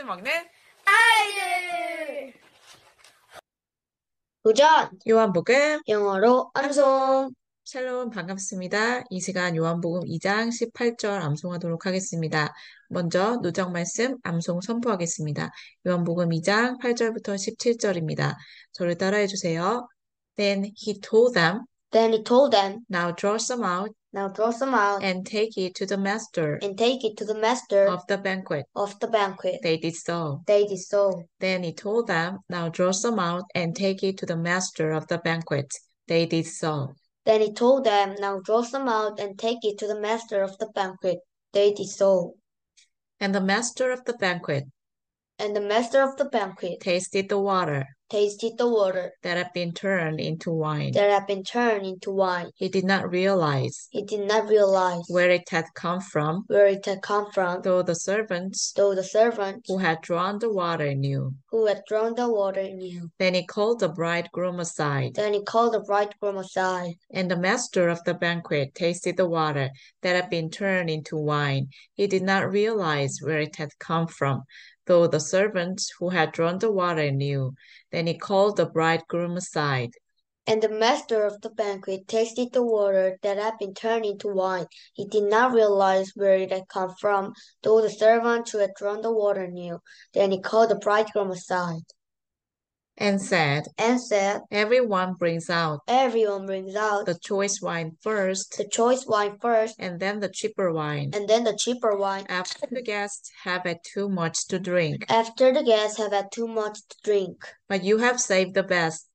먹는 아이들 도전 요한복음 영어로 암송. 샬롬 반갑습니다. 이 시간 요한복음 2장 18절 암송하도록 하겠습니다. 먼저 누적 말씀 암송 선포하겠습니다. 요한복음 2장 8절부터 17절입니다. 저를 따라해 주세요. Then he told them, Then he told them, now draw some out now draw some out and take it to the master and take it to the master of the banquet. of the banquet. They did so. They did so. Then he told them, now draw some out and take it to the master of the banquet. They did so. Then he told them, now draw some out and take it to the master of the banquet. They did so. And the master of the banquet And the master of the banquet tasted the water tasted the water that had been turned into wine. that had been turned into wine. He did not realize He did not realize where it had come from, where it had come from, though the servants though the servant who had drawn the water knew. who had drawn the water knew. Then he called the bridegroom aside, Then he called the bridegroom aside. and the master of the banquet tasted the water that had been turned into wine. He did not realize where it had come from, though the servants who had drawn the water knew. Then he called the bridegroom aside. And the master of the banquet tasted the water that had been turned into wine. He did not realize where it had come from, though the servant who had drawn the water knew. Then he called the bridegroom aside And said, Everyone brings out Everyone brings out the choice wine first, the choice wine first, and then the cheaper wine, and then the cheaper wine after the guests have had too much to drink. after the guests have had too much to drink. But you have saved the best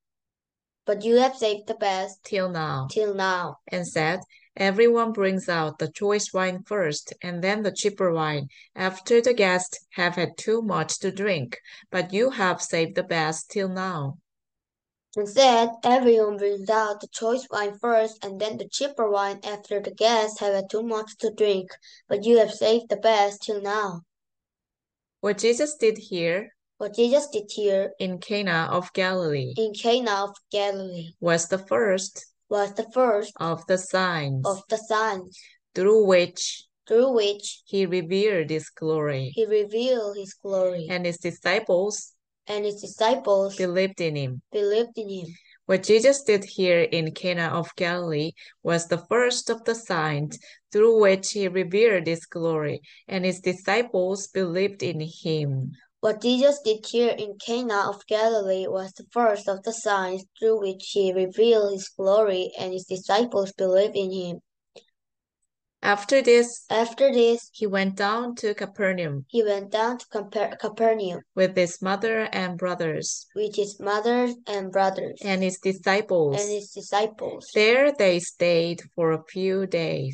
But you have saved the best till now. till now. And said, Everyone brings out the choice wine first, and then the cheaper wine, after the guests have had too much to drink. But you have saved the best till now. And said, Everyone brings out the choice wine first, and then the cheaper wine after the guests have had too much to drink. But you have saved the best till now. What Jesus did here What Jesus did here in Cana of Galilee in Cana of Galilee was the first was the first of the signs of the signs through which he revealed his glory, his glory, and his disciples believed in him. in him. What Jesus did here in Cana of Galilee was the first of the signs through which he revealed his glory, and his disciples believed in him. What Jesus did here in Cana of Galilee was the first of the signs through which he revealed his glory, and his disciples believed in him. After this, he went down to Capernaum Capernaum with his mother and brothers and his disciples. There they stayed for a few days.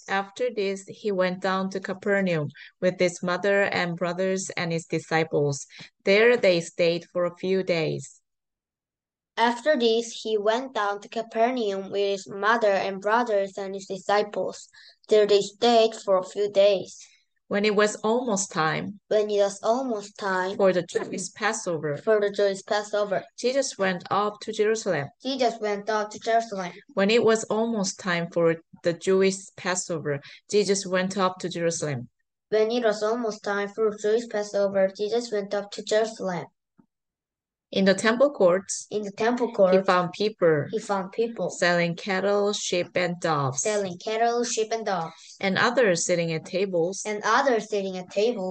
After this, he went down to Capernaum with his mother and brothers and his disciples. There they stayed for a few days. After this, he went down to Capernaum with his mother and brothers and his disciples. There they stayed for a few days. When it was almost time for the Jewish Passover, Jesus went up to Jerusalem. When it was almost time for the Jewish Passover, Jesus went up to Jerusalem. When it was almost time for Jewish Passover, Jesus went up to Jerusalem. In the temple courts, he found people selling cattle, sheep, and doves, and others sitting at tables,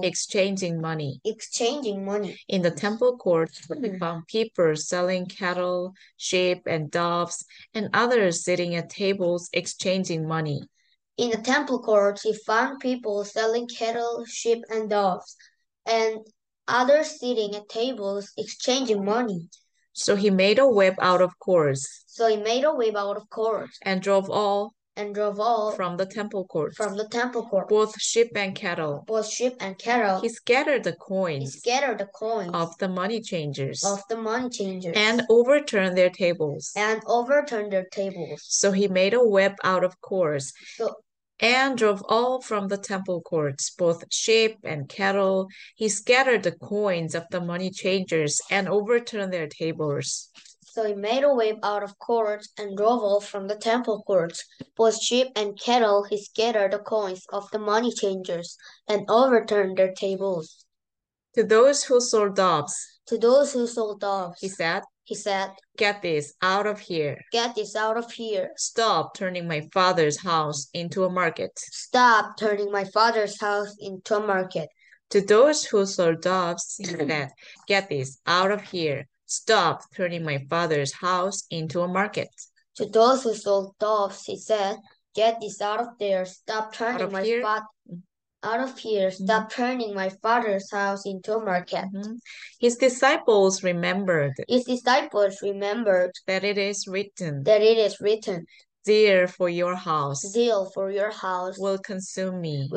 exchanging money. In the temple courts, he found people selling cattle, sheep, and doves, and others sitting at tables, exchanging money. In the temple courts, he found people selling cattle, sheep, and doves, and others sitting at tables exchanging money. So he made a whip out of cords and drove all from the temple court, both sheep and cattle. He scattered the coins of the money changers and overturned their tables. So he made a whip out of cords and drove all from the temple courts, both sheep and cattle. He scattered the coins of the money changers and overturned their tables. So he made a whip out of cords and drove off from the temple courts. Both sheep and cattle he scattered the coins of the money changers and overturned their tables. To those who sold doves, To those who sold doves, he said, get this out of here. Get this out of here. Stop turning my father's house into a market. Stop turning my father's house into a market. To those who sold doves, he said, get this out of here. Stop turning my father's house into a market. To those who sold doves, he said, get this out of there. Stop turning my out of here. Stop turning my father's house into a market. His disciples remembered that it is written, zeal for your house will consume me.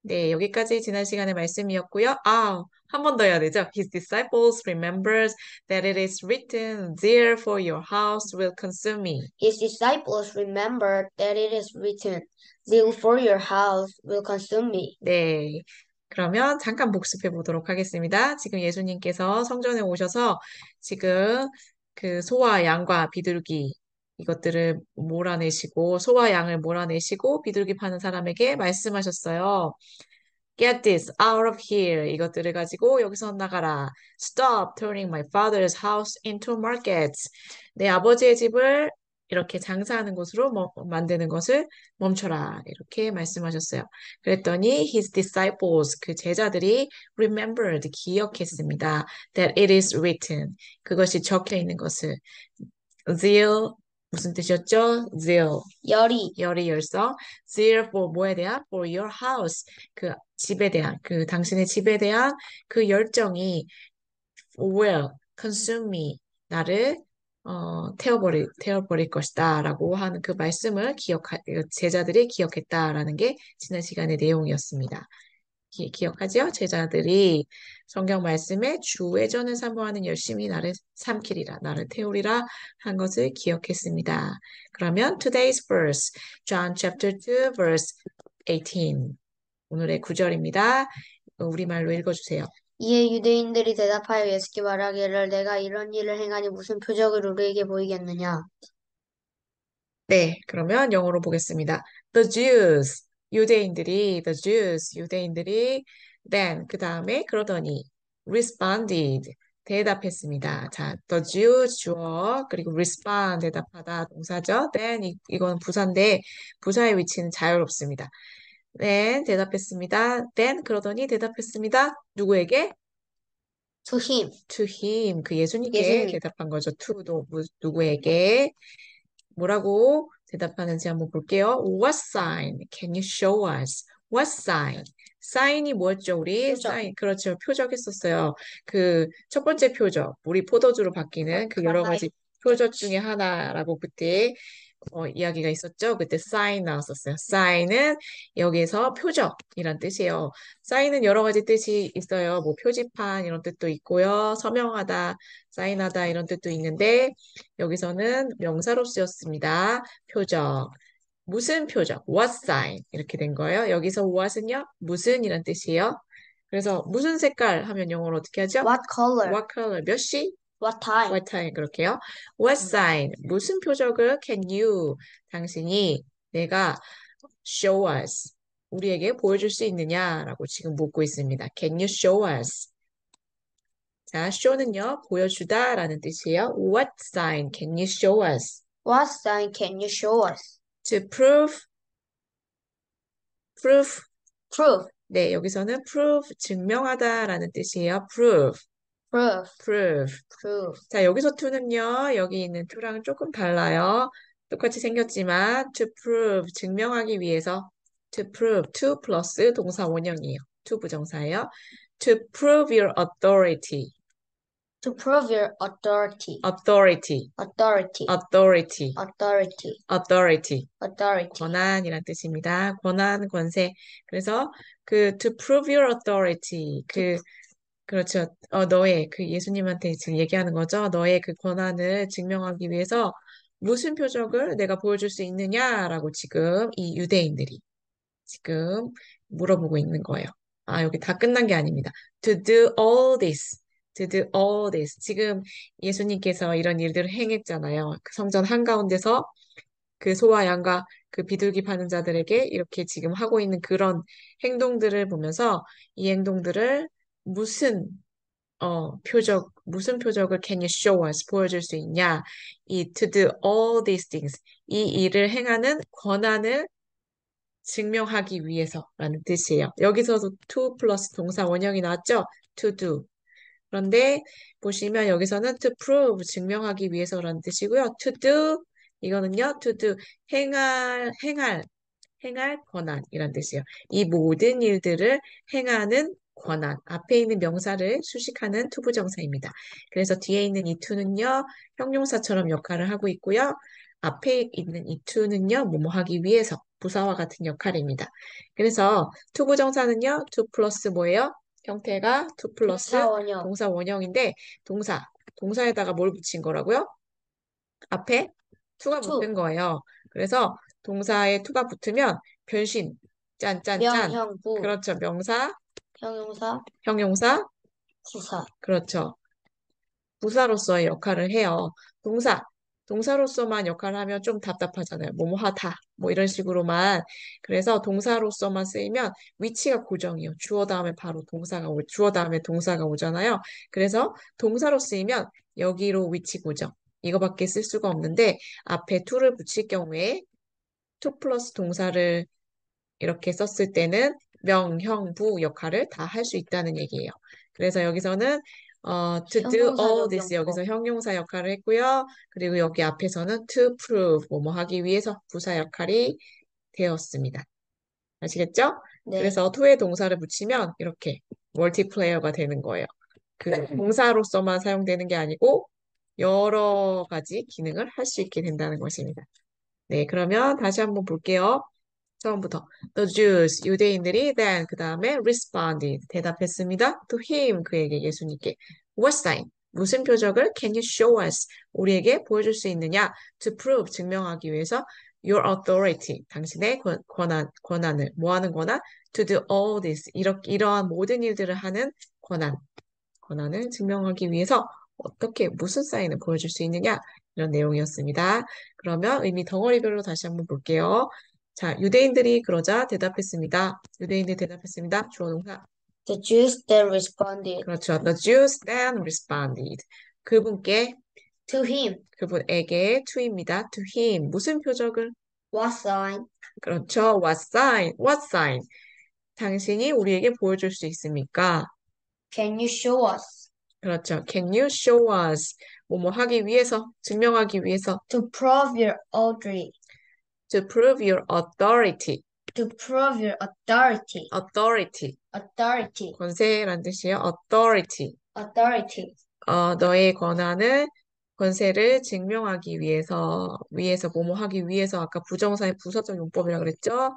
네, 여기까지 지난 시간의 말씀이었고요. 한 번 더 해야 되죠. His disciples remembers that it is written, there for your house will consume me. His disciples remembered that it is written, zeal for your house will consume me. 네. 그러면 잠깐 복습해 보도록 하겠습니다. 지금 예수님께서 성전에 오셔서 지금 그 소와 양과 비둘기 이것들을 몰아내시고 소와 양을 몰아내시고 비둘기 파는 사람에게 말씀하셨어요. Get this out of here. 이것들을 가지고 여기서 나가라. Stop turning my father's house into markets. 내 아버지의 집을 이렇게 장사하는 곳으로 만드는 것을 멈춰라. 이렇게 말씀하셨어요. 그랬더니 his disciples, 그 제자들이 remembered, 기억했습니다. That it is written. 그것이 적혀 있는 것을. zeal, 무슨 뜻이었죠? zeal. 열성. zeal for 뭐에 대한? for your house. 그 집에 대한, 그 당신의 집에 대한 그 열정이 will consume me. 나를 태워버릴 것이다 라고 하는 그 말씀을 제자들이 기억했다라는 게 지난 시간의 내용이었습니다. 기억하죠? 제자들이 성경 말씀에 주 외전을 사모하는 열심히 나를 삼키리라, 나를 태우리라 한 것을 기억했습니다. 그러면 today's verse, John chapter 2 verse 18. 오늘의 구절입니다. 우리말로 읽어주세요. 이에 유대인들이 대답하여 예수께 말하기를 내가 이런 일을 행하니 무슨 표적을 우리에게 보이겠느냐. 네, 그러면 영어로 보겠습니다. The Jews, 유대인들이 then 그 다음에 그러더니 responded, 대답했습니다. 자, the Jews 주어 그리고 respond 대답하다 동사죠. then 이건 부사인데 부사의 위치는 자유롭습니다. then 대답했습니다. then 그러더니 대답했습니다. 누구에게? To him. 그 예수님께 대답한 거죠. to 누구에게? 뭐라고 대답하는지 한번 볼게요. What sign can you show us? What sign? 사인이 뭐였죠, 우리? 표적. 사인, 그렇죠. 표적했었어요. 그 첫 번째 표적, 우리 포도주로 바뀌는 그 여러 가지 표적 중에 하나라고 그때 이야기가 있었죠. 그때 sign 나왔었어요. sign은 여기에서 표적이란 뜻이에요. sign은 여러 가지 뜻이 있어요. 뭐 표지판 이런 뜻도 있고요. 서명하다, 사인하다 이런 뜻도 있는데 여기서는 명사로 쓰였습니다. 표적. 무슨 표적? What sign? 이렇게 된 거예요. 여기서 what은요? 무슨 이란 뜻이에요. 그래서 무슨 색깔 하면 영어로 어떻게 하죠? What color? What color? 몇 시? What time? What time? 그렇게요. What sign? 무슨 표적을 can you? 당신이 내가 show us. 우리에게 보여줄 수 있느냐라고 지금 묻고 있습니다. Can you show us? 자, show는요, 보여주다라는 뜻이에요. What sign can you show us? What sign can you show us? To prove. Prove. 네, 여기서는 prove, 증명하다라는 뜻이에요. prove. 자, 여기서 to는요, 여기 있는 to랑 조금 달라요. 똑같이 생겼지만 to prove, 증명하기 위해서 to prove, to 플러스 동사 원형이에요. to 부정사예요. To prove your authority. To prove your authority. 권한이란 뜻입니다. 권한, 권세. 그래서 그 to prove your authority. 그렇죠. 너의 그 예수님한테 지금 얘기하는 거죠. 너의 그 권한을 증명하기 위해서 무슨 표적을 내가 보여줄 수 있느냐라고 지금 이 유대인들이 지금 물어보고 있는 거예요. 여기 다 끝난 게 아닙니다. To do all this. did all this. 지금 예수님께서 이런 일들을 행했잖아요. 그 성전 한가운데서 그 소와 양과 그 비둘기 파는 자들에게 이렇게 지금 하고 있는 그런 행동들을 보면서 이 행동들을 무슨 무슨 표적을 can you show us 보여줄 수 있냐? 이 to do all these things 이 일을 행하는 권한을 증명하기 위해서라는 뜻이에요. 여기서도 to 플러스 동사 원형이 나왔죠? to do. 그런데 보시면 여기서는 to prove 증명하기 위해서라는 뜻이고요. to do 이거는요. to do 행할 권한이란 뜻이에요. 이 모든 일들을 행하는 권한. 앞에 있는 명사를 수식하는 투부정사입니다. 그래서 뒤에 있는 이 to는요. 형용사처럼 역할을 하고 있고요. 앞에 있는 이 to는요. 뭐뭐 하기 위해서 부사와 같은 역할입니다. 그래서 투부정사는요. to 플러스 뭐예요? 형태가 to 플러스 동사 원형인데 동사에다가 뭘 붙인 거라고요? 앞에 to가 붙은 거예요. 그래서 동사에 to가 붙으면 변신, 짠짠짠. 명형부. 그렇죠. 명사, 형용사, 부사. 그렇죠. 부사로서의 역할을 해요. 동사로서만 역할을 하면 좀 답답하잖아요. 뭐뭐 하다, 뭐 이런 식으로만. 그래서 동사로서만 쓰이면 위치가 고정이에요. 주어 다음에 주어 다음에 동사가 오잖아요. 그래서 동사로 쓰이면 여기로 위치 고정. 이거밖에 쓸 수가 없는데 앞에 to를 붙일 경우에 to 플러스 동사를 이렇게 썼을 때는 명형부 역할을 다 할 수 있다는 얘기예요. 그래서 여기서는 to do all this 여기서 형용사 역할을 했고요. 그리고 여기 앞에서는 to prove 뭐뭐 하기 위해서 부사 역할이 되었습니다. 아시겠죠? 네. 그래서 to에 동사를 붙이면 이렇게 멀티플레이어가 되는 거예요. 그 동사로서만 사용되는 게 아니고 여러 가지 기능을 할 수 있게 된다는 것입니다. 네, 그러면 다시 한번 볼게요. 처음부터 The Jews, 유대인들이 then 그 다음에 responded, 대답했습니다. To him, 그에게 예수님께 What sign? 무슨 표적을 can you show us? 우리에게 보여줄 수 있느냐? To prove, 증명하기 위해서 your authority, 당신의 권한을, 뭐 하는 권한? To do all this, 이러한 모든 일들을 하는 권한을 증명하기 위해서 어떻게 무슨 사인을 보여줄 수 있느냐? 이런 내용이었습니다. 그러면 의미 덩어리별로 다시 한번 볼게요. 자, 유대인들이 그러자 대답했습니다. 유대인들이 대답했습니다. 주어 동사. The Jews then responded. 그렇죠. The Jews then responded. 그분께 To him. 그분에게 to입니다. To him. 무슨 표적을? What sign? 그렇죠. What sign? What sign? 당신이 우리에게 보여줄 수 있습니까? Can you show us? 그렇죠. Can you show us? 뭐뭐 하기 위해서, 증명하기 위해서. To prove your authority. To prove your authority. To prove your authority. Authority. Authority. 권세란 뜻이에요. Authority. Authority. 너의 권세를 증명하기 위해서 뭐뭐 하기 위해서 아까 부정사의 부사적 용법이라고 그랬죠.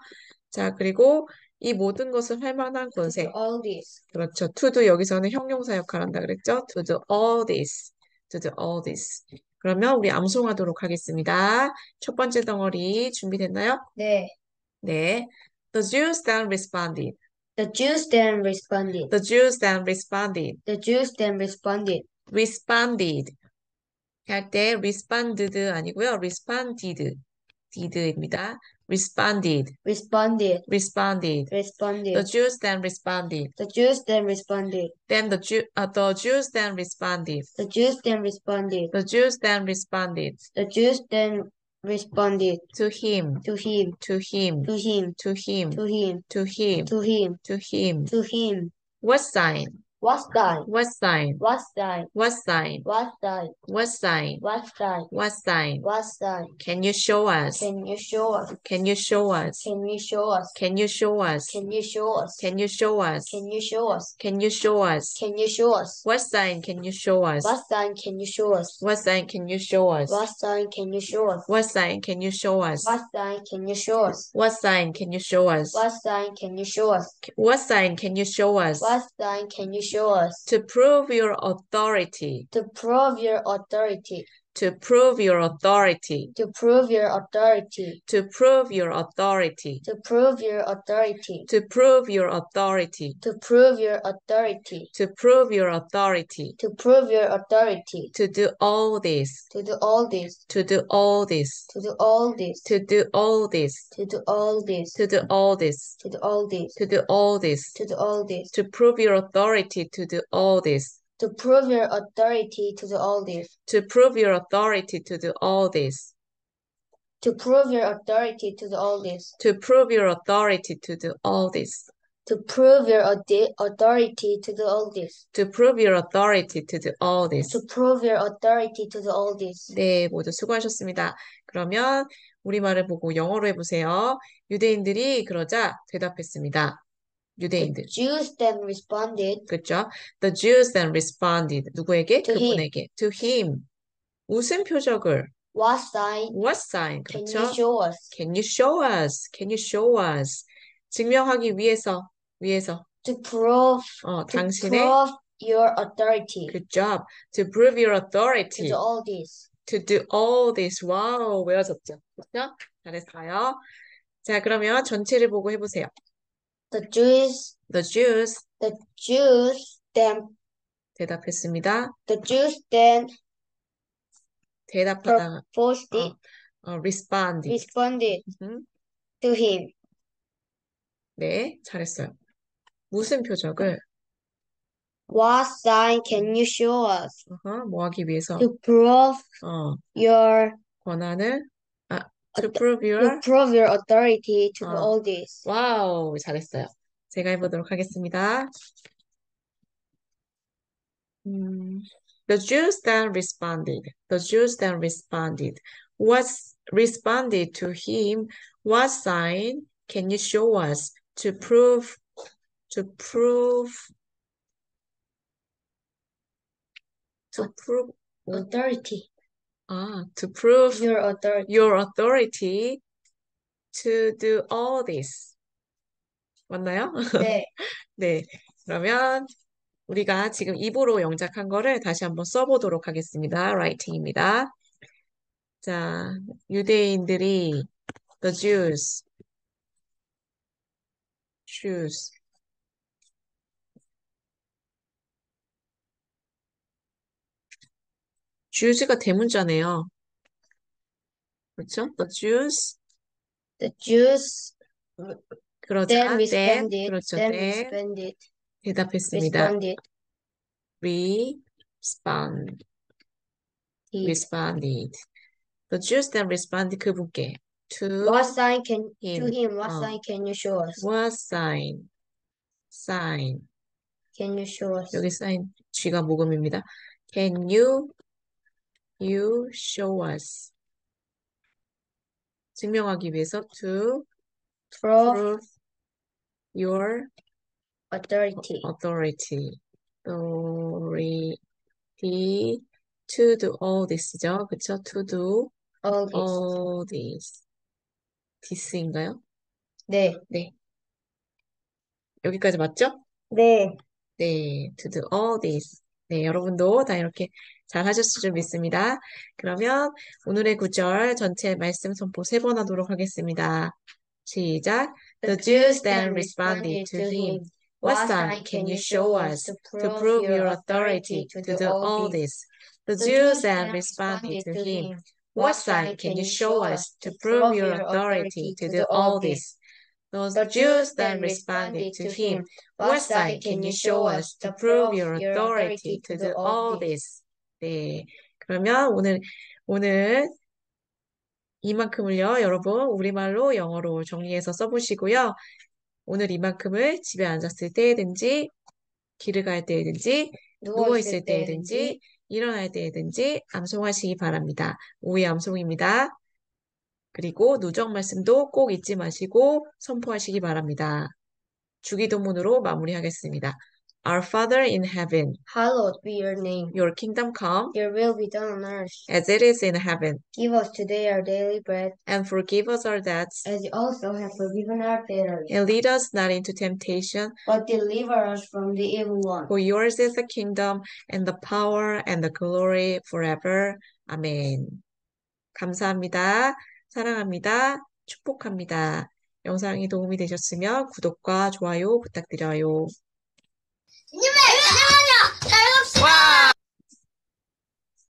자, 그리고 이 모든 것을 할 만한 권세. To do all this. 그렇죠. to do 여기서는 형용사 역할을 한다 그랬죠. To do all this. To do all this. 그러면 우리 암송하도록 하겠습니다. 첫 번째 덩어리 준비됐나요? 네. 네. The Jews then responded. The Jews then responded. The Jews then responded. The Jews then responded. responded. 할 때 responded 아니고요. responded. did입니다. responded. Responded. responded. Responded. The Jews then responded. The Jews then responded. Then the Jews then responded. The Jews then responded. The Jews then responded. The Jews then responded. To him. To him. To him. To him. To him. To him. To him. To him. To him. To him. What sign? What sign? What sign? What sign? What sign? What sign? What sign? What sign? What sign? What sign? Can you show us? Can you show us? Can you show us? Can you show us? Can you show us? Can you show us? Can you show us? Can you show us? Can you show us? Can you show us? What sign can you show us? What sign can you show us? What sign can you show us? What sign can you show us? What sign can you show us? What sign can you show us? What sign can you show us? What sign can you show us? What sign can you show us? What sign can you show us? To prove your authority. To prove your authority. To prove your authority. To prove your authority. To prove your authority. To prove your authority. To prove your authority. To prove your authority. To prove your authority. To prove your authority. To do all this. To do all this. To do all this. To do all this. To do all this. To do all this. To do all this. To do all this. To do all this. To do all this. To prove your authority to do all this. To prove your authority to do all this. To prove your authority to do all this. To prove your authority to do all this. To prove your authority to do all this. To prove your authority to do all this. To prove your authority to do all this. To prove your authority to do all this. 네, 모두 수고하셨습니다. 그러면 우리말을 보고 영어로 해보세요. 유대인들이 그러자 대답했습니다. 유대인들. The Jews then responded. 그렇죠? The Jews then responded. 누구에게? To 그분에게. him. To him. 무슨 표적을? What sign? What sign? Can 그렇죠? you show us? Can you show us? Can you show us? 증명하기 위해서. To prove. 당신의. To prove your authority. Good job. To prove your authority. To do all this. To do all this. 와우, 외워졌죠? 그렇죠? 잘했어요. 자, 그러면 전체를 보고 해보세요. The Jews then 대답했습니다. The Jews then 대답하다가 responded to him. 네, 잘했어요. 무슨 표적을? What sign can you show us? 뭐 하기 위해서? To prove your 권한을 to prove your authority to do all this. 와우, 잘했어요. 제가 해보도록 하겠습니다. The Jews then responded. What responded to him? What sign can you show us to prove authority? To prove your authority to do all this. 맞나요? 네. 네. 그러면 우리가 지금 입으로 영작한 거를 다시 한번 써보도록 하겠습니다. writing입니다. 자, 유대인들이 the Jews Jews가 대문자네요. 그렇죠? The Jews 그렇죠. then responded. 그렇죠. then responded. 대답했습니다. responded. The Jews then responded 그분께 to what sign can you show us? What sign can you show us? 여기 sign G가 모음입니다. Can you show us? 증명하기 위해서 to prove your authority to do all this죠. 그쵸? To do all this. this인가요? 네. 여기까지 맞죠? 네. 네. To do all this. 네, 여러분도 다 이렇게 잘 하셨을 줄 믿습니다. 그러면 오늘의 구절 전체 말씀 선포 3번 하도록 하겠습니다. 시작. The Jews then responded to him. What sign can you show us to prove your authority to do all this? The Jews then responded to him. What sign can you show us to prove your authority to do all this? The Jews then responded to him. What sign can you show us to prove your authority to do all this? 네, 그러면 오늘 이만큼을요, 여러분 우리말로 영어로 정리해서 써보시고요. 오늘 이만큼을 집에 앉았을 때든지 길을 갈 때든지 누워있을 때든지 일어날 때든지 암송하시기 바랍니다. 오해 암송입니다. 그리고 누적 말씀도 꼭 잊지 마시고 선포하시기 바랍니다. 주기도문으로 마무리하겠습니다. Our Father in heaven, hallowed be your name. Your kingdom come, Your will be done on earth as it is in heaven. Give us today our daily bread, and forgive us our debts, as you also have forgiven our debtors. And lead us not into temptation, but deliver us from the evil one. For yours is the kingdom, and the power, and the glory forever. 아멘. 감사합니다. 사랑합니다. 축복합니다. 영상이 도움이 되셨으면 구독과 좋아요 부탁드려요. 잠시만요.